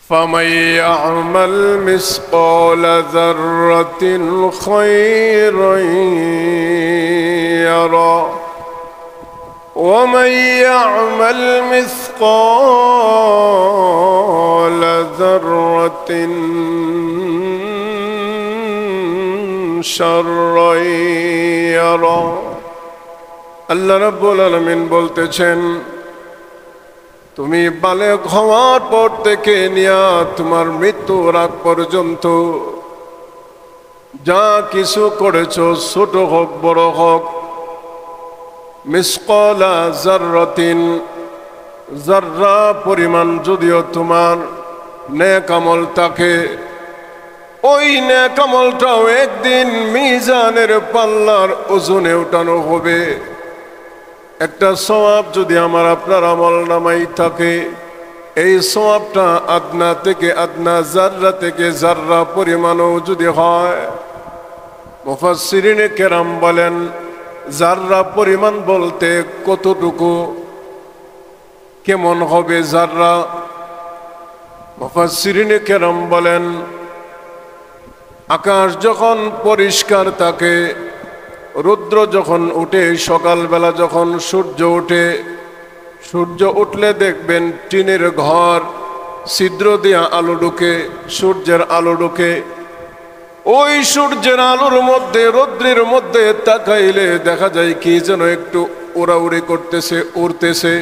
فمن يعمل مثقال ذرة خيرا يره ومن يعمل مثقال ذرة شرا يره আল্লাহ রাব্বুল আলামিন বলতেছেন, তুমি বালেগ হওয়ার পর থেকে নিয়ে তোমার মৃত্যুর আগ পর্যন্ত যা কিছু করেছো, ছোট হোক বড় হোক, মিসকালা যাররাতিন, যাররা পরিমাণ যদিও তোমার নেক আমল থাকে, ওই নেক আমলটাও একদিন মিজানের পাল্লার ওজনে উঠানো হবে। একটা সওয়াব যদি আমার আপনার আমল নামাই থাকে, এই সওয়াবটা আদনা থেকে আদনা, জাররা থেকে জাররা পরিমাণও যদি হয়, মুফাসসিরিনে কেরাম বলেন জাররা পরিমাণ বলতে কতটুকু, কেমন হবে জাররা? মুফাসসিরিনে কেরাম বলেন আকাশ যখন পরিষ্কার থাকে, রৌদ্র যখন উঠে, সকালবেলা যখন সূর্য ওঠে, সূর্য উঠলে দেখবেন টিনের ঘর, ছিদ্র দিয়া আলো ঢুকে, সূর্যের আলো ঢুকে। ওই সূর্যের আলোর মধ্যে, রৌদ্রের মধ্যে তাকাইলে দেখা যায় কি যেন একটু উড়াউড়ি করতেছে, উড়তেছে।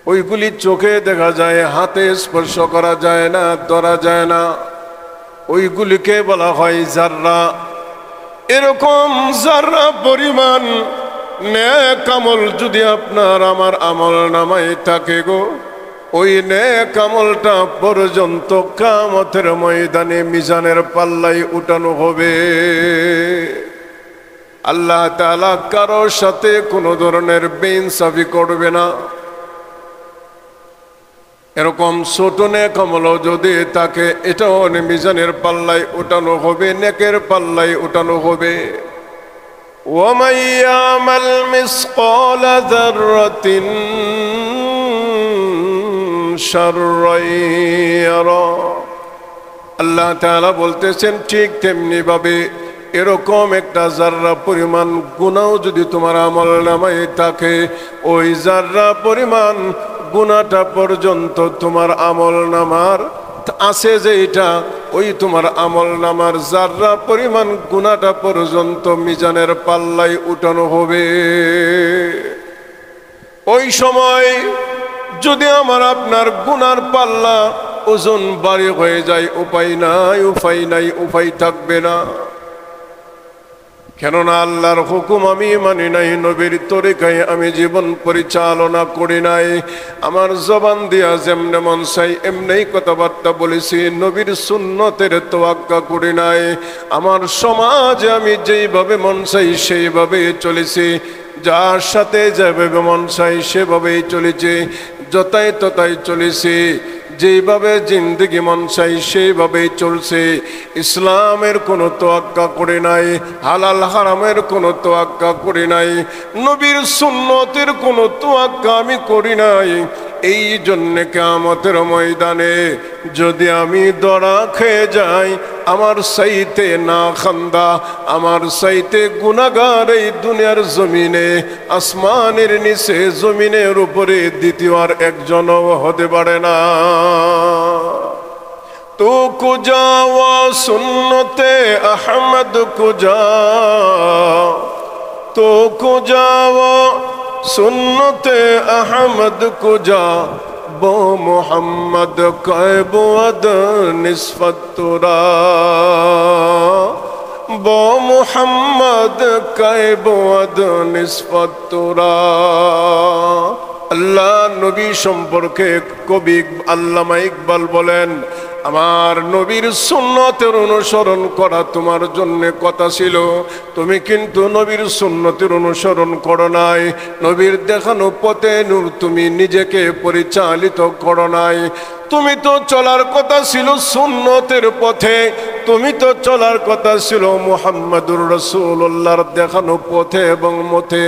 ওইগুলি চোখে দেখা যায়, হাতে স্পর্শ করা যায় না, ধরা যায় না। ওইগুলিকে বলা হয় জাররা। এরকম জাররা পরিমাণ নেক আমল যদি আপনার আমার আমল নামায় থাকে গো, ওই নেক আমলটা পর্যন্ত কিয়ামতের ময়দানে মিজানের পাল্লায় উঠানো হবে। আল্লাহ তাআলা কারোর সাথে কোনো ধরনের বেইনসাফি করবে না। এরকম ছোট নেক আমল যদি তাকে, এটাও মিজানের পাল্লায় উঠানো হবে, নেকের পাল্লায় উঠানো হবে। ওয়ামান ইয়ামাল মিসকালা যাররাতিন শাররান ইয়ারা। আল্লাহ তাআলা বলতেছেন ঠিক তেমনি ভাবে এরকম একটা জাররা পরিমাণ গুনাহ যদি তোমার আমল নামায় থাকে, ওই জাররা পরিমাণ গুনাহটা পর্যন্ত তোমার আমল নামার আছে যে এটা, ওই তোমার আমল নামার জাররা পরিমাণ গুনাহটা পর্যন্ত মিজানের পাল্লায় উঠানো হবে। ওই সময় যদি আমার আপনার গুনার পাল্লা ওজন ভারী হয়ে যায়, উপায় নাই, উপায় নাই, উপায় থাকবে না। কেননা আল্লাহর হুকুম আমি মানি নাই, নবীর তরিকায় আমি জীবন পরিচালনা করি নাই। আমার জবান দিয়া যেমনে মন চাই এমনি কথাবার্তা বলেছি, নবীর সুন্নতের তোয়াক্কা করি নাই। আমার সমাজে আমি যেইভাবে মন চাই সেইভাবে চলেছি, যার সাথে যেভাবে মন চাই সেভাবেই চলেছি, যতাই ততাই চলেছি, যেইভাবে জিন্দেগি মন চাই সেইভাবেই চলছে। ইসলামের কোনো তোয়াক্কা করে নাই, হালাল হারামের কোনো তোয়াক্কা করে নাই, নবীর সুন্নতের কোনো তোয়াক্কা আমি করি নাই। এই জন্যে কিয়ামতের ময়দানে যদি আমি ধরা খেয়ে যাই, আমার সাইতে না খান্দা, আমার সাইতে গুনাহগার এই দুনিয়ার জমিনে, আসমানের নিচে জমিনের উপরে দ্বিতীয় আর একজনও হতে পারে না। তো কুজা ওয়া সুন্নতে আহমদ কুজা, তো কুজা ওয়া সুন্নতে আহমদ কুজা, বো মোহাম্মদ কয়বুদ নিসফত তুরা, বো মোহাম্মদ কয়বুদ নিসফত তুরা। আল্লাহ নবী সম্পর্কে কবি আল্লামা ইকবাল বলেন, আমার নবীর সুন্নতের অনুসরণ করা তোমার জন্য কথা ছিল, তুমি কিন্তু নবীর সুন্নতের অনুসরণ করো নাই। নবীর দেখানো পথে নূর তুমি নিজেকে পরিচালিত করো নাই। তুমি তো চলার কথা ছিল সুন্নতের পথে, তুমি তো চলার কথা ছিল মুহাম্মাদুর রাসূলুল্লাহর দেখানো পথে এবং মতে।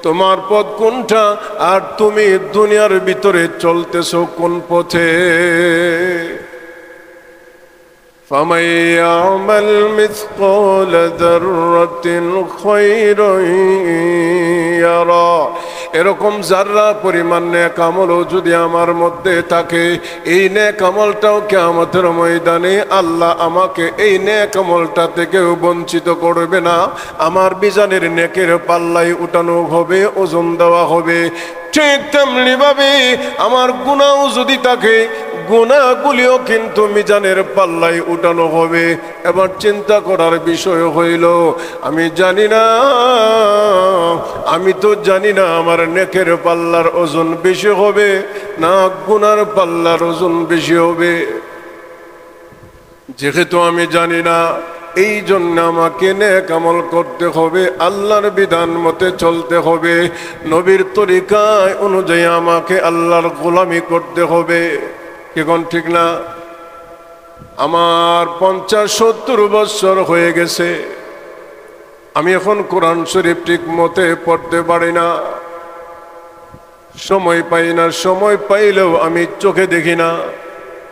তোমার পথ কোনটা, আর তুমি দুনিয়ার ভিতরে চলতেছো কোন পথে? فمن يعمل مثقال ذرة خيرا يرى। এরকম যারা পরিমাণ নেক আমলও যদি আমার মধ্যে থাকে, এই নেক আমলটাও কিয়ামতের ময়দানে আল্লাহ আমাকে এই নেক আমলটা থেকেও বঞ্চিত করবে না। আমার মিজানের নেকের পাল্লায় উঠানো হবে, ওজন দেওয়া হবে। ঠিক তেমনি ভাবে আমার গুনাহও যদি থাকে, গুনাহগুলিও কিন্তু মিজানের পাল্লায় উঠানো হবে। এবার চিন্তা করার বিষয় হইল, আমি জানি না, আমি তো জানি না আমার নেকের পাল্লার ওজন বেশি হবে না গুনার পাল্লার ওজন বেশি হবে। যেহেতু আমি জানি না, এই জন্য আমাকে নেক আমল করতে হবে, আল্লাহর বিধান মতে চলতে হবে, নবীর তরিকায় অনুযায়ী আমাকে আল্লাহর গোলামি করতে হবে। কি কোন ঠিক না? আমার 50-70 বছর হয়ে গেছে, আমি এখন কোরআন শরীফ ঠিক মতে পড়তে পারি না, সময় পাই না। সময় পাইলেও আমি চোখে দেখি না,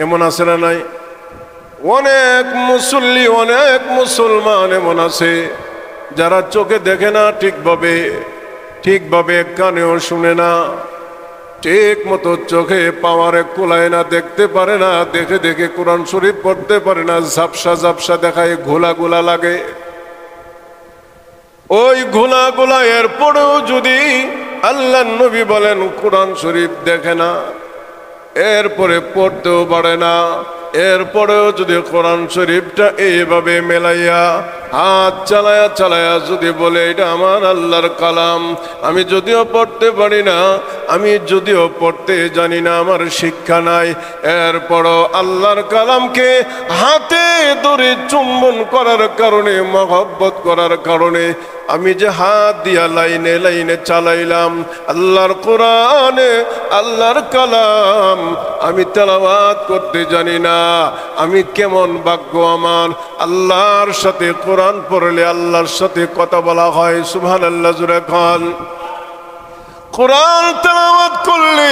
এমন আছে না নাই? অনেক মুসল্লি, অনেক মুসলমান এমন আছে যারা চোখে দেখে না ঠিকভাবে কানেও শুনে না, ঠিক মতো চোখে পাওয়ারে কোলায় না, দেখতে পারে না, দেখে দেখে কোরআন শরীফ পড়তে পারে না, ঝাপসা ঝাপসা দেখায়, ঘোলা লাগে। ওই ঘোলা এরপরেও যদি আল্লাহর নবী বলেন কোরআন শরীফ দেখে না, এরপরে পড়তেও পারে না, এরপরেও যদি কোরআন শরীফটা এইভাবে মেলাইয়া হাত চালায়া যদি বলে এটা আমার আল্লাহর কালাম, আমি যদিও পড়তে পারি না, আমি যদিও পড়তে জানি না, আমার শিক্ষা নাই, এরপরও আল্লাহর কালামকে হাতে ধরে চুম্বন করার কারণে, মহব্বত করার কারণে আমি যে হাত দিয়া লাইনে লাইনে চালাইলাম আল্লাহর কোরআনে, আল্লাহর কালাম আমি তেলাওয়াত করতে জানি না, আমি কেমন ভাগ্য আমার। আল্লাহর সাথে কোরআন পড়লে আল্লাহর সাথে কথা বলা হয়, সুবহানাল্লাহ জোরে খান। কোরআন তেলাওয়াত করলে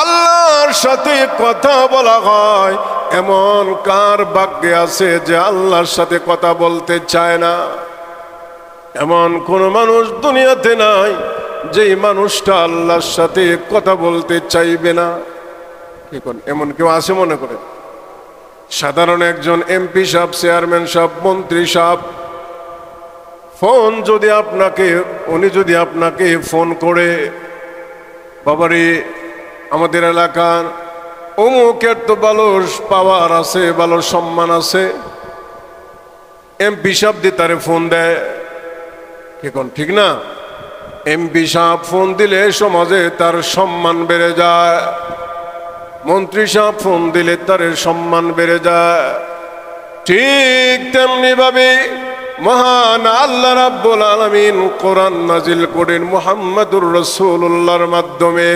আল্লাহর সাথে কথা বলা হয়, এমন কার ভাগ্যে আছে যে আল্লাহর সাথে কথা বলতে চায় না? এমন কোন মানুষ দুনিয়াতে নাই যেই মানুষটা আল্লাহর সাথে কথা বলতে চাইবে না। এমন কেউ আছে মনে করেন? সাধারণ একজন এমপি সাহেব, চেয়ারম্যান সাহেব, মন্ত্রী সাহেব উনি যদি আপনাকে ফোন করে, বাবারে আমাদের এলাকার অমুকের তো ভালো পাওয়ার আছে, ভালো সম্মান আছে, এমপি সাহেব দিয়ে তারে ফোন দেয়, ঠিক না? এমপি সাহেব ফোন দিলে সমাজে তার সম্মান বেড়ে যায়, মন্ত্রী সাহেব ফোন দিলে তার সম্মান বেড়ে যায়। ঠিক তেমনি ভাবে মহান আল্লাহ রাব্বুল আলামিন কোরআন নাজিল করেন মুহাম্মাদুর রাসূলুল্লাহর মাধ্যমে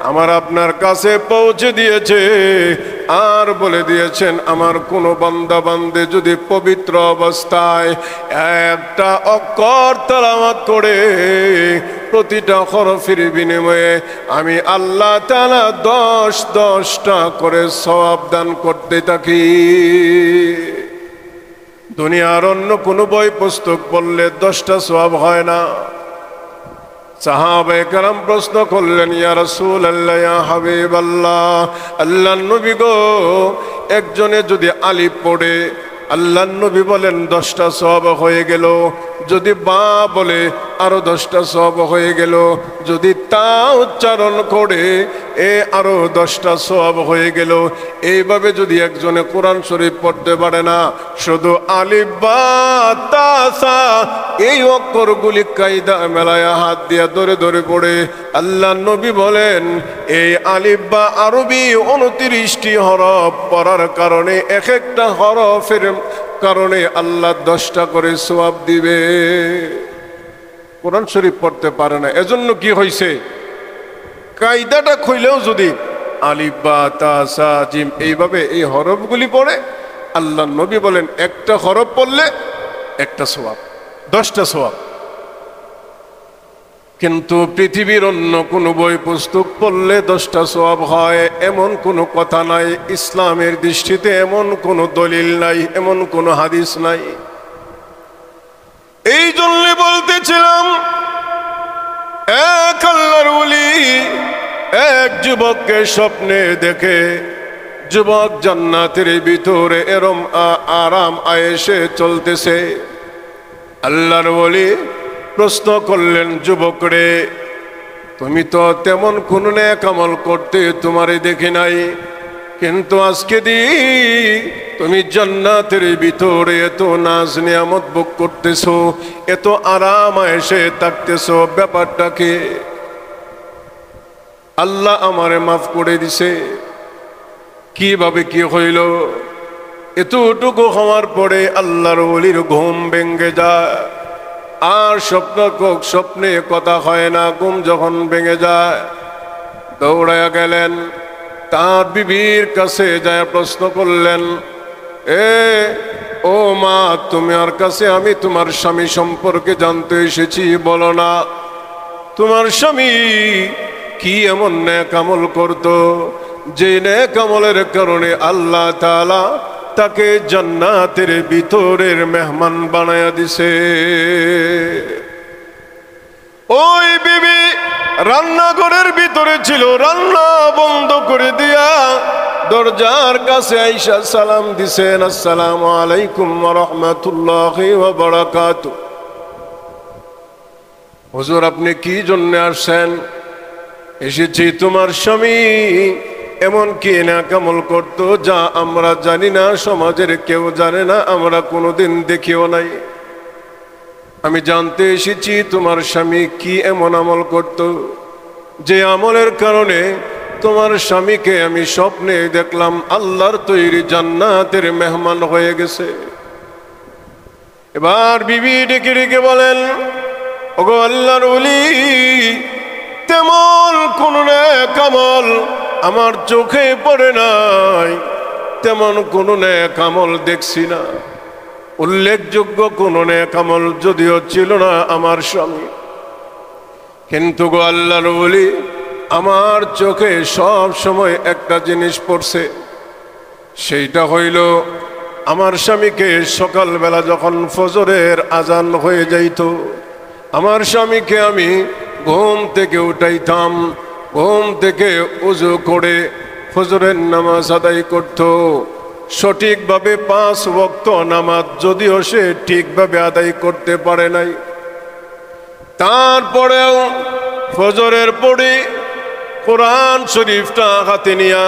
আমার আপনার কাছে পৌঁছে দিয়েছে, আর বলে দিয়েছেন আমার কোনো বান্দা বান্দে যদি পবিত্র অবস্থায় একটা অক্ষর তেলাওয়াত করে প্রতিটা হরফের বিনিময়ে আমি আল্লাহ তাআলা 10টা করে সওয়াব দান করতে থাকি। দুনিয়ার অন্য কোনো বই পুস্তক পড়লে 10টা সওয়াব হয় না। সাহাবায়ে কেরাম প্রশ্ন করলেন, ইয়া রাসূলুল্লাহ, ইয়া হাবিবাল্লাহ, আল্লাহর নবী গো, একজনে যদি আলিফ পড়ে আল্লাহর নবী বলেন 10টা সওয়াব হয়ে গেল, যদি বা বলে আরো 10টা সওয়াব হয়ে গেল, যদি তা উচ্চারণ করে আরো 10টা সওয়াব হয়ে গেল। এইভাবে যদি একজনে কোরআন শরীফ পড়তে পারে না, শুধু আলিফ বা তা সা এই অক্ষরগুলি কায়দা মেলায়া হাত দিয়া ধরে ধরে পড়ে, আল্লাহর নবী বলেন এই আলিফ বা আরবি 29টি হরফ পড়ার কারণে এক একটা হরফের কারণে আল্লাহ 10টা করে সওয়াব দিবে। কোরআন শরীফ পড়তে পারে না, এজন্য কি হয়েছে, কায়দাটা খুইলেও যদি আলিফ বা তা সা জিম এইভাবে এই হরফগুলি পড়ে, আল্লাহর নবী বলেন একটা হরফ পড়লে একটা সওয়াব, 10টা সওয়াব। কিন্তু পৃথিবীর অন্য কোনো বই পুস্তক পড়লে 10টা সওয়াব হয় এমন কোনো কথা নাই। ইসলামের দৃষ্টিতে এমন কোনো দলিল নাই, এমন কোনো হাদিস নাই। এই জন্য বলতেছিলাম, এক আল্লাহর ওলি এক যুবককে স্বপ্নে দেখে যুবক জান্নাতের ভিতরে এরম আরাম আয়েশে চলতেছে। আল্লাহর ওলি প্রশ্ন করলেন, যুবক রে, তুমি তো তেমন কোন নেক আমল করতে তোমারে দেখি নাই, কিন্তু আজকে তুমি জান্নাতের ভিতরে এত নাজ নিয়ামত ভোগ করতেছো, এত আরাম আয়েশে থাকতেছো, ব্যাপারটা কি? আল্লাহ আমারে মাফ করে দিছে। কিভাবে কি হইল? এতটুকু হওয়ার পরে আল্লাহর ওলির ঘুম ভেঙে যায়, আর স্বপ্নে কথা হয় না। ঘুম যখন ভেঙে যায়, দৌড়ায়া গেলেন, তার বিবির কাছে যায় প্রশ্ন করলেন, ও মা, তোমার কাছে আমি তোমার স্বামী সম্পর্কে জানতে এসেছি, বলো না তোমার স্বামী কি এমন নেক আমল করতো যে নেক আমলের কারণে আল্লাহ তাআলা তাকে জান্নাতের ভিতরের মেহমান বানায়া দিছে। ওই বিবি রান্নাঘরের ভিতরে ছিল, রান্না বন্ধ করে দিয়া দরজার কাছে আইসা সালাম দিছেন, আসসালামু আলাইকুম ওয়া রাহমাতুল্লাহি ওয়া বারাকাতুহু। হুজুর, আপনি কি জন্য আসছেন? এসেছি তোমার স্বামী এমন কি নেক আমল করতো যা আমরা জানি না, সমাজের কেউ জানে না, আমরা কোনোদিন দেখিও নাই। আমি জানতে এসেছি তোমার স্বামী কি এমন আমল করত যে আমলের কারণে তোমার স্বামীকে আমি স্বপ্নে দেখলাম আল্লাহর তৈরি জান্নাতের মেহমান হয়ে গেছে। এবার বিবি ডেকে ডেকে বলেন, ওগো আল্লাহর ওলি, তেমন কোন নেক আমল আমার চোখে পড়ে নাই, তেমন কোন নেক আমল দেখছি না। উল্লেখযোগ্য কোন নেক আমল যদিও ছিল না আমার স্বামী, কিন্তু গো আল্লাহর ওলি, আমার চোখে সব সময় একটা জিনিস পড়ছে। সেইটা হইল, আমার স্বামীকে সকালবেলা যখন ফজরের আজান হয়ে যাইত, আমার স্বামীকে আমি ঘুম থেকে উঠাইতাম, ঘুম থেকে ওযু করে ফজরের নামাজ আদায় করত। সঠিকভাবে 5 ওয়াক্ত নামাজ যদিও সে ঠিকভাবে আদায় করতে পারে নাই, তারপরেও ফজরের পরে কোরআন শরীফটা হাতে নিয়া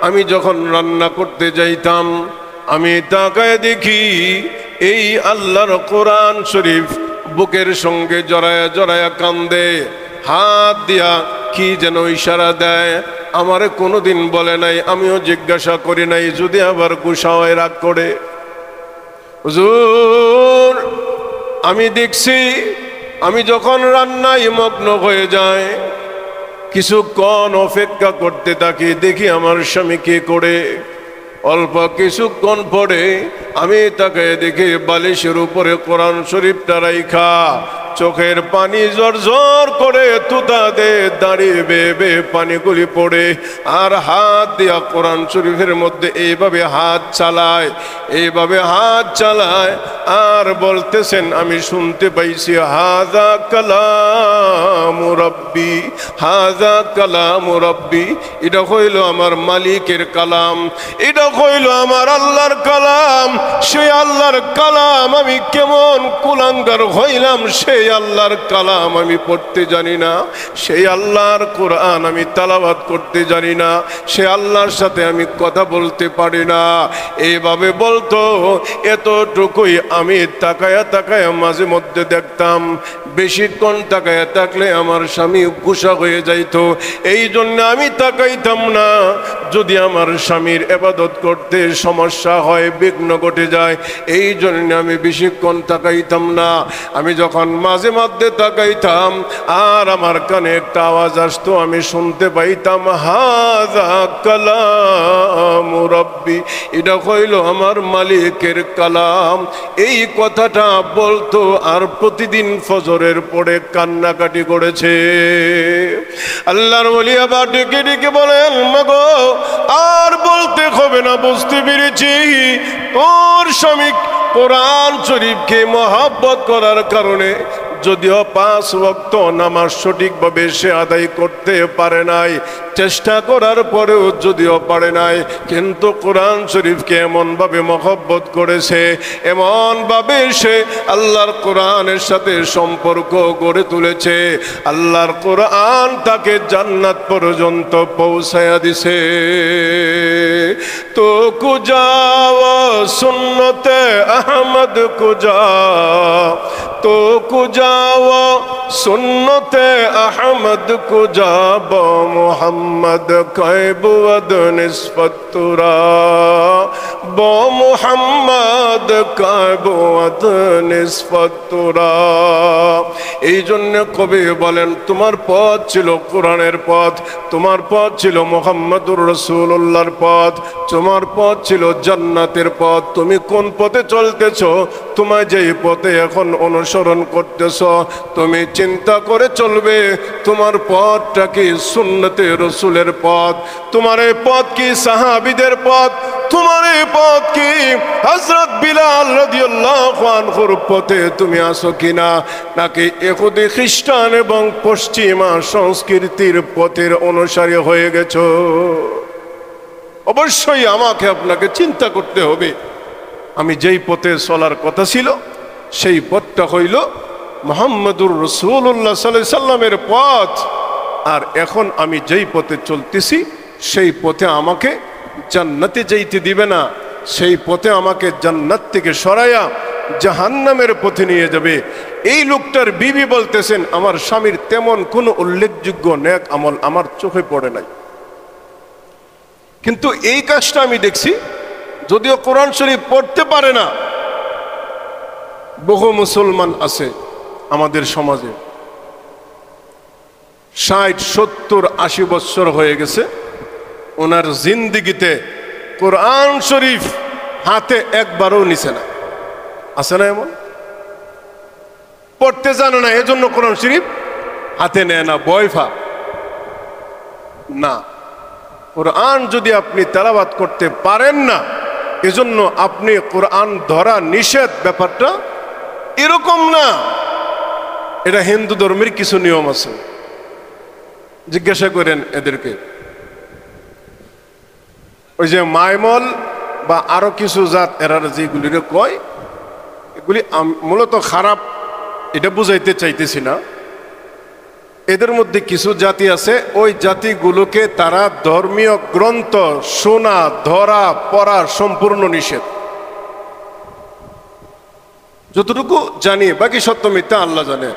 আমি যখন রান্না করতে যাইতাম, আমি তাকায় দেখি এই আল্লাহর কোরআন শরীফ বুকের সঙ্গে জড়ায়া জড়ায়া কান্দে, হাত দিয়া কি যেন ইশারা দেয়। আমারে কোনোদিন বলে নাই, আমিও জিজ্ঞাসা করি নাই, যদি আবার গুসাওয়ায় রাগ করে। হুজুর, আমি দেখছি আমি যখন রান্নায় মগ্ন হয়ে যায়, কিছুক্ষণ অপেক্ষা করতে থাকি, দেখি আমার স্বামী কি করে। অল্প কিছুক্ষণ পরে আমি তাকে দেখি বালিশের উপরে কোরআন শরীফটা রাইখা চোখের পানি জর জর করে তুতা দে দাঁড়িয়ে বেয়ে বেয়ে পানিগুলি পড়ে, আর হাত দিয়া কোরআন শরীফের মধ্যে এইভাবে হাত চালায়, এইভাবে হাত চালায়, আর বলতেছেন, আমি শুনতে পাইছি, হাযা কালামু রাব্বি, হাযা কালামু রাব্বি। এটা হইল আমার মালিকের কালাম, এটা হইল আমার আল্লাহর কালাম। সেই আল্লাহর কালাম আমি কেমন কুলাঙ্গার হইলাম, সেই আল্লাহর কালাম আমি পড়তে জানি না, সেই আল্লাহর কোরআন আমি তেলাওয়াত করতে জানি না, সে আল্লাহর সাথে আমি কথা বলতে পারি না। এইভাবে বলতো। এতটুকুই আমি তাকায়া তাকায়া মাঝে মধ্যে দেখতাম, বেশিক্ষণ তাকায়া থাকলে আমার স্বামী গুসা হয়ে যাইতো। এই জন্য আমি তাকাইতাম না। যদি আমার স্বামীর ইবাদত করতে সমস্যা হয়, বিঘ্ন ঘটে যায়, এই জন্য আমি বেশিক্ষণ তাকাইতাম না। আমি যখন মাঝে মধ্যে তাকাইতাম আর আমার কানে একটা আওয়াজ আসতো, আমি শুনতে পাইতাম হাযা কালামু রাব্বি, এটা হইল আমার মালিকের কালাম। এই কথাটা বলতো আর প্রতিদিন ফজরের পরে কান্নাকাটি করেছে। আল্লাহর ওলি আবার ডেকে ডেকে বলেন, মাগো আর বলতে হবে না, বুঝতে পেরেছি তোর স্বামী কোরআন শরীফকে মহব্বত করার কারণে যদিও 5 ওয়াক্ত নামাজ সঠিকভাবে সে আদায় করতে পারে নাই, চেষ্টা করার পরেও যদিও পারে নাই, কিন্তু কোরআন শরীফকে এমনভাবে মহব্বত করেছে, এমনভাবে সে আল্লাহর কোরআনের সাথে সম্পর্ক গড়ে তুলেছে, আল্লাহর কোরআন তাকে জান্নাত পর্যন্ত পৌঁছায়া দিছে। তো কুজাও সুন্নতে আহমদ কুজা, তো কুজাও সুন্নতে আহমদ কুজা, মোহাম্মদ কয়বুদ নিসবতুরা, মোহাম্মদ কয়বুদ নিসবতুরা। এই জন্য কবি বলেন, তোমার পথ ছিল কোরআনের পথ, তোমার পথ ছিল মুহাম্মদুর রাসূলুল্লাহর পথ, তোমার পথ ছিল জান্নাতের পথ। তুমি কোন পথে চলতেছ? তোমায় যেই পথে এখন অনুসরণ করতেছ, তুমি চিন্তা করে চলবে তোমার পথটা কি সুন্নতে রসুলের পথ, তোমার এই পথ কি সাহাবীদের পথ, তোমার এই পথ কি হযরত বিলাল রাদিয়াল্লাহু আনহুর পথে তুমি আসো কিনা, নাকি ইহুদি খ্রিস্টান এবং পশ্চিমা সংস্কৃতির পথের অনুসারী হয়ে গেছো? অবশ্যই আমাকে আপনাকে চিন্তা করতে হবে, আমি যেই পথে চলার কথা ছিল সেই পথটা হইল মুহাম্মদুর রাসূলুল্লাহ সাল্লাল্লাহু আলাইহি সাল্লামের পথ, আর এখন আমি যেই পথে চলতেছি সেই পথে আমাকে জান্নাতে যাইতে দিবে না, সেই পথে আমাকে জান্নাত থেকে সরাইয়া জাহান্নামের পথে নিয়ে যাবে। এই লোকটার বিবি বলতেছেন, আমার স্বামীর তেমন কোনো উল্লেখযোগ্য নেক আমল আমার চোখে পড়ে নাই, কিন্তু এই কাজটা আমি দেখছি, যদিও কোরআন শরীফ পড়তে পারে না, বহু মুসলমান আছে আমাদের সমাজে 60, 70, 80 বছর হয়ে গেছে, ওনার জিন্দিগিতে কোরআন শরীফ হাতে একবারও নিছে না। আছে না এমন? পড়তে জানে না, এজন্য কোরআন শরীফ হাতে নেয় না, বয়ফা না। কোরআন যদি আপনি তেলাওয়াত করতে পারেন না, এজন্য আপনি কোরআন ধরা নিষেধ, ব্যাপারটা এরকম না। এটা হিন্দু ধর্মের কিছু নিয়ম আছে, জিজ্ঞাসা করেন এদেরকে। ওই যে মাইমল বা আরো কিছু জাত এরা যেগুলি কয়, এগুলি মূলত খারাপ, এটা বুঝাইতে চাইতেছি না। এদের মধ্যে কিছু জাতি আছে, ওই জাতিগুলোকে তারা ধর্মীয় গ্রন্থ শোনা, ধরা, পড়া সম্পূর্ণ নিষেধ। যতটুকু জানি, বাকি সত্য মিথ্যা আল্লাহ জানে,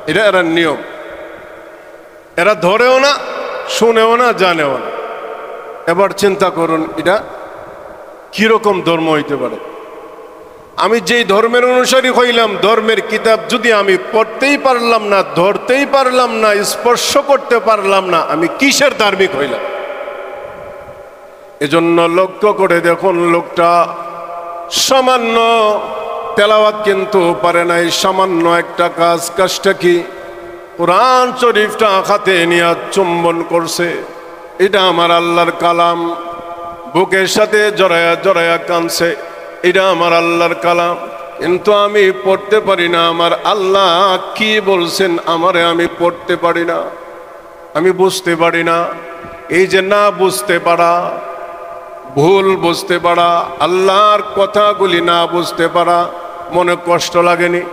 এটা এরা নিয়ম। এরা ধরেও না, শুনেও না, জানেও না। এবার চিন্তা করুন এটা কিরকম ধর্ম হইতে পারে। আমি যেই ধর্মের অনুসারী হইলাম, ধর্মের কিতাব যদি আমি পড়তেই পারলাম না, ধরতেই পারলাম না, স্পর্শ করতে পারলাম না, আমি কিসের ধার্মিক হইলাম? এজন্য লক্ষ্য করে দেখুন, লোকটা সামান্য তেলাওয়াত কিন্তু পারে নাই, সামান্য একটা কাজ। কাজটা কি? কোরআন শরীফটা হাতে নিয়ে চুম্বন করছে, এটা আমার আল্লাহর কালাম। বুকের সাথে জড়ায়া জড়ায়া কাঁদছে, এটা আমার আল্লাহর কালাম, কিন্তু আমি পড়তে পারি না। আমার আল্লাহ কি বলছেন আমারে আমি পড়তে পারি না, আমি বুঝতে পারি না। এই যে না বুঝতে পারা, ভুল বুঝতে পারা, আল্লাহর কথাগুলি না বুঝতে পারা, মনে কষ্ট লাগেনি?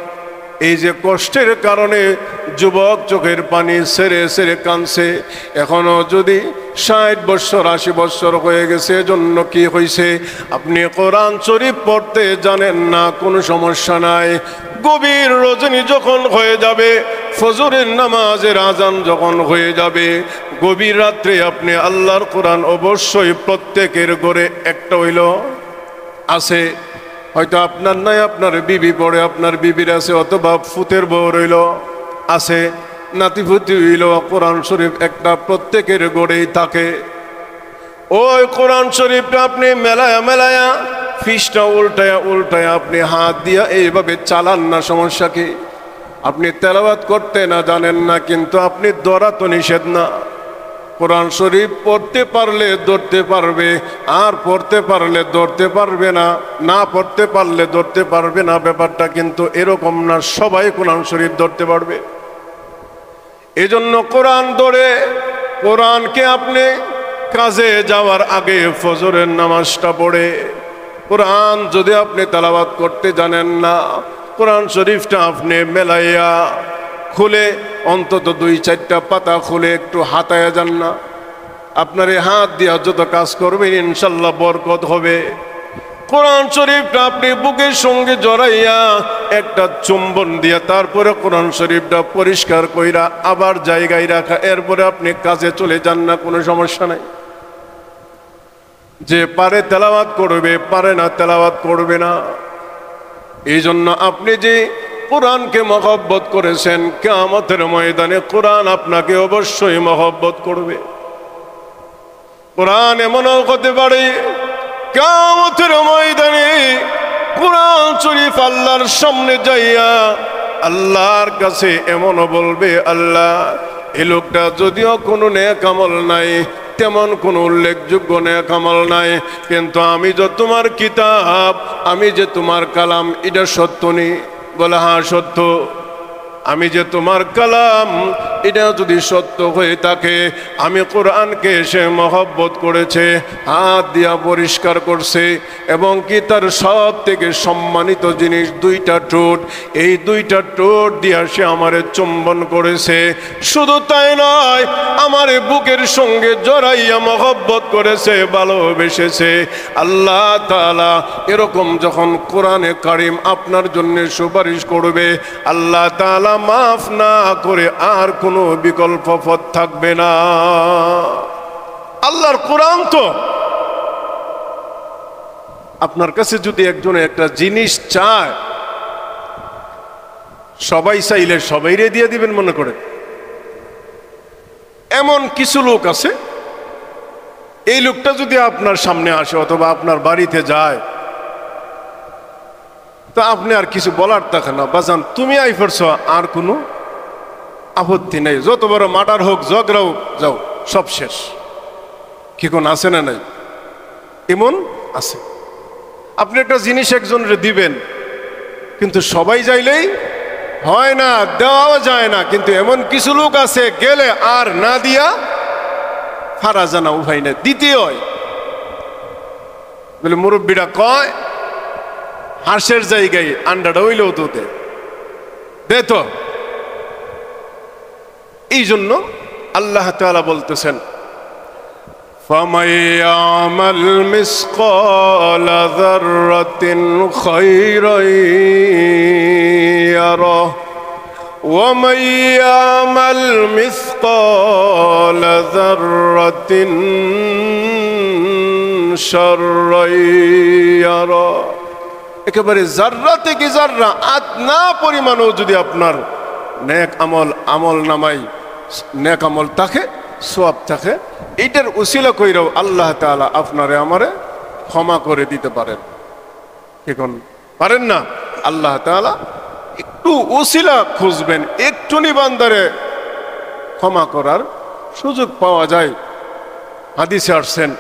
এই যে কষ্টের কারণে যুবক চোখের পানি ছেড়ে ছেড়ে কাঁদছে। এখনো যদি 60 বছর 80 বছর হয়ে গেছে, জন্য কি হয়েছে? আপনি কোরআন শরীফ পড়তে জানেন না, কোনো সমস্যা নাই। গভীর রজনী যখন হয়ে যাবে, ফজরের নামাজের আজান যখন হয়ে যাবে, গভীর রাত্রে আপনি আল্লাহর কোরআন অবশ্যই প্রত্যেকের ঘরে একটা হইল আছে, হয়তো আপনার নাই, আপনার বিবি পড়ে, আপনার বিবির আছে, অথবা ফুতের বউ রইল আছে, নাতিপুতি হইল, কোরআন শরীফ একটা প্রত্যেকের গড়েই থাকে। ওই কোরআন শরীফটা আপনি মেলায়া মেলায়া ফিসটা উল্টায়া উল্টায়া আপনি হাত দিয়া এইভাবে চালান না, সমস্যা কি? আপনি তেলাওয়াত করতে না জানেন না, কিন্তু আপনি ধরা তো নিষেধ না। কোরআন শরীফ পড়তে পারলে ধরতে পারবে, আর পড়তে পারলে ধরতে পারবে না, না পড়তে পারলে ধরতে পারবে না। ব্যাপারটা কিন্তু এরকম না, সবাই কোরআন শরীফ ধরতে পারবে। এজন্য কোরআন ধরে কোরআনকে আপনি কাজে যাওয়ার আগে ফজরের নামাজটা পড়ে, কোরআন যদি আপনি তেলাওয়াত করতে জানেন না, কোরআন শরীফটা আপনি মেলাইয়া খুলে অন্তত 2-4টা পাতা খুলে একটু হাতায়া যান না। আপনার এই হাত দিয়া যত কাজ করবেন ইনশাল্লাহ বরকত হবে। কোরআন শরীফটা আপনি বুকের সঙ্গে জড়াইয়া একটা চুম্বন দিয়া তারপরে কোরআন শরীফটা পরিষ্কার কইরা আবার জায়গায় রাখা, এরপরে আপনি কাজে চলে যান না, কোনো সমস্যা নাই। যে পারে তেলাওয়াত করবে, পারে না তেলাওয়াত করবে না। এই জন্য আপনি যে কোরআনকে মহব্বত করেছেন, কিয়ামতের ময়দানে কোরআন আপনাকে অবশ্যই মহব্বত করবে। কোরআন এমনও হতে পারে কিয়ামতের ময়দানে কোরআন শরীফ আল্লাহর সামনে যাইয়া আল্লাহর কাছে এমনও বলবে, আল্লাহ এই লোকটা যদিও কোনো নেক আমল নাই, তেমন কোনো উল্লেখযোগ্য নেক আমল নাই, কিন্তু আমি যে তোমার কিতাব, আমি যে তোমার কালাম, এটা সত্য নি? বলে হ্যাঁ সত্য। আমি যে তোমার কালাম, এটা যদি সত্য হয়ে থাকে, আমি কোরআনকে সে মহব্বত করেছে, হাত দিয়া পরিষ্কার করছে, এবং কি তার সব থেকে সম্মানিত জিনিস 2টা ঠোঁট, এই 2টা ঠোঁট দিয়া সে আমারে চুম্বন করেছে। শুধু তাই নয়, আমার বুকের সঙ্গে জড়াইয়া মহব্বত করেছে, ভালোবেসেছে। আল্লাহ তাআলা এরকম যখন কোরআনে কারিম আপনার জন্য সুপারিশ করবে, আল্লাহ তাআলা মাফ না করে আর কোনো বিকল্প পথ থাকবে না। আল্লাহর কোরআন তো আপনার কাছে যদি একজনে একটা জিনিস চায়, সবাই চাইলে সবাইরে দিয়ে দিবেন মনে করে? এমন কিছু লোক আছে, এই লোকটা যদি আপনার সামনে আসে অথবা আপনার বাড়িতে যায়, তা আপনি আর কিছু বলার থাকে না, বাজান তুমি আই পড়ছ, আর কোনো আপত্তি নেই, যত বড় মার্ডার হোক, ঝগড়া হোক, যাও, সব শেষ। কি কোন আছে না নাই? এমন আছে। আপনি একটা জিনিস একজনের দিবেন, কিন্তু সবাই চাইলেই হয় না, দেওয়াও যায় না। কিন্তু এমন কিছু লোক আছে, গেলে আর না দিয়া ফারা জানা উপায় না, দিতে হয়। বলে মুরব্বীরা কয়, হাঁসের জায়গায় আন্ডাটা হইলেও তো দে তো। এই জন্য আল্লাহ তাআলা বলতেছেন, فَمَن يَعْمَلْ مِثْقَالَ ذَرَّةٍ خَيْرًا يَرَهُ وَمَن يَعْمَلْ مِثْقَالَ ذَرَّةٍ شَرًّا يَرَهُ। একেবারে জাররা থেকে জাররা, আদনা পরিমাণও যদি আপনার নেক আমল নামাই নেক আমল থাকে, সওয়াব থাকে, এইটার উসিলা কইরাও আল্লাহ তাআলা আপনারে আমারে ক্ষমা করে দিতে পারেন। এখন পারেন না? আল্লাহ তাআলা একটু উসিলা খুঁজবেন, একটুনি বান্দারে ক্ষমা করার সুযোগ পাওয়া যায়। হাদিসে আসছেন,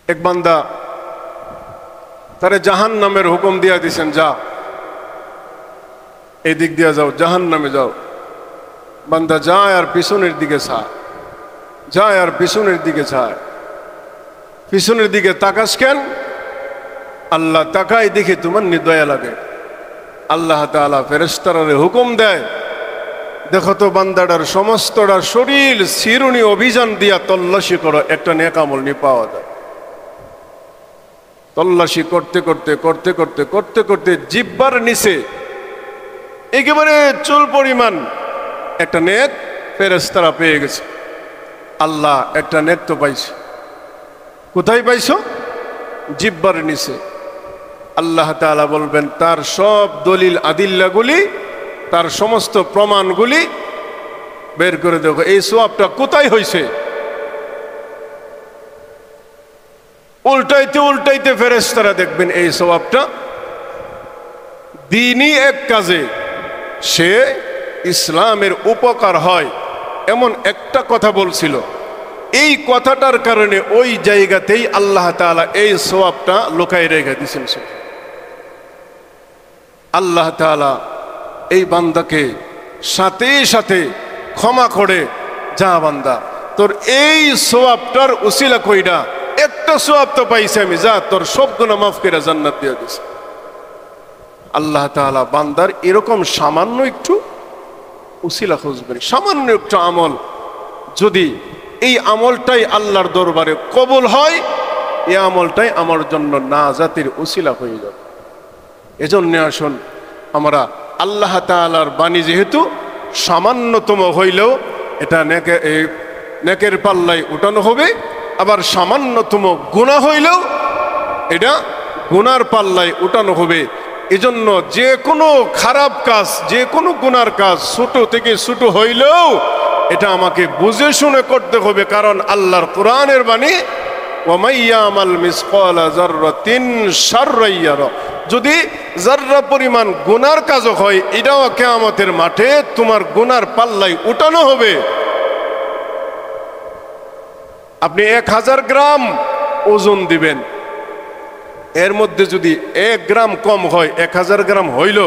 এক বান্দা তারে জাহান্নামের হুকুম দিয়া দিছেন, যা এদিক দিয়া যাও, জাহান্নামে যাও। বান্দা যায় আর পিছনের দিকে চায়, যায় আর পিছনের দিকে চায়। পিছনের দিকে তাকাস কেন? আল্লাহ তাকাই দেখে তোমার নিদয়া লাগে। আল্লাহ তাআলা ফেরেশতারে হুকুম দেয়, দেখো তো বান্দাটার সমস্তটা শরীর চিরুনি অভিযান দিয়া তল্লাশি করো, একটা নেক আমল নি পাওয়া যায়। তল্লাশি করতে করতে করতে করতে করতে করতে জিহ্বার নিচে একেবারে চুল পরিমাণ একটা নেক ফেরেশতারা পেয়ে গেছে। আল্লাহ, একটা নেক তো পাইছে। কোথায় পাইছো? জিহ্বার নিচে আল্লাহ তাআলা বলবেন তার সব দলিল আদিল্লাগুলি, তার সমস্ত প্রমাণগুলি বের করে দেখো, এই সওয়াবটা কোথায় হয়েছে। উল্টাইতে উল্টাইতে ফেরেশতারা দেখবেন এই সওয়াবটা দ্বীনি এক কাজে সে ইসলামের উপকার হয় এমন একটা কথা বলছিল, এই কথাটার কারণে ওই জায়গাতেই আল্লাহ তাআলা এই সওয়াবটা লুকায় রেখে দিয়েছেন। আল্লাহ তাআলা এই বান্দাকে সাথে সাথে ক্ষমা করে, যা বান্দা তোর এই সওয়াবটার উসিলা কইরা একটা সওয়াব তো পাইছি আমি, যা তোর সব গুনাহ মাফ করে জান্নাত দিয়ে দিছে। আল্লাহ তাআলা বান্দার এরকম সামান্য একটু উসিলা খুঁজবেন, সামান্য একটু আমল, যদি এই আমলটাই আল্লাহর দরবারে কবুল হয়, এই আমলটাই আমার জন্য নাজাতের উসিলা হয়ে যাবে। এজন্য আসুন আমরা আল্লাহ তাআলার বাণী যেহেতু সামান্যতম হইলেও এটা নেকের পাল্লায় উঠানো হবে, আবার সামান্যতম গুনাহ হইলেও এটা গুনার পাল্লায় উঠানো হবে। এজন্য যে কোনো খারাপ কাজ, যে কোনো গুনার কাজ ছোট থেকে ছোট হইলেও এটা আমাকে বুঝে শুনে করতে হবে, কারণ আল্লাহর কোরআনের বাণী ওয়ামাইয়ামাল মিসকালা যাররাতিন শাররান ইয়ারা, যদি যাররা পরিমাণ গুনার কাজও হয় এটাও কিয়ামতের মাঠে তোমার গুনার পাল্লায় উঠানো হবে। আপনি 1000 গ্রাম ওজন দিবেন, এর মধ্যে যদি 1 গ্রাম কম হয় 1000 গ্রাম হইল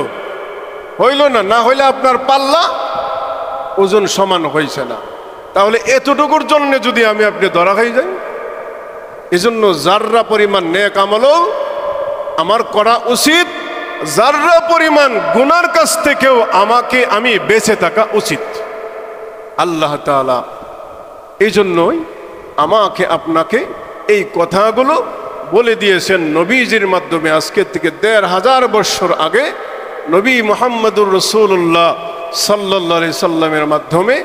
না, না হইলে আপনার পাল্লা ওজন সমান হয়েছে না, তাহলে এতটুকুর জন্য যদি আমি আপনি ধরা হয়ে যাই। এজন্য যাররা পরিমাণ নেক আমলও আমার করা উচিত, যাররা পরিমাণ গুনার কাছ থেকেও আমি বেঁচে থাকা উচিত। আল্লাহ তাআলা এই জন্যই আমাকে আপনাকে এই কথাগুলো বলে দিয়েছেন নবীজির মাধ্যমে। আজকে থেকে 1500 বছর আগে নবী মুহাম্মদুর রাসূলুল্লাহ সাল্লাল্লাহু আলাইহি সাল্লামের মাধ্যমে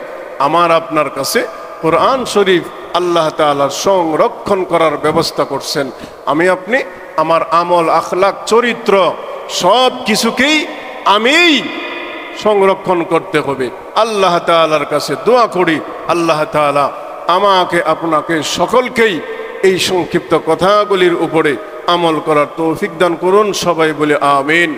আমার আপনার কাছে কোরআন শরীফ আল্লাহ তাআলা সংরক্ষণ করার ব্যবস্থা করছেন। আমি আপনি আমার আমল, আখলাক, চরিত্র সব কিছুকেই আমিই সংরক্ষণ করতে হবে। আল্লাহ তাআলার কাছে দোয়া করি, আল্লাহ তাআলা আমাকে আপনাকে সকলকেই এই সংক্ষিপ্ত কথাগুলির উপরে আমল করার তৌফিক দান করুন। সবাই বলে আমিন।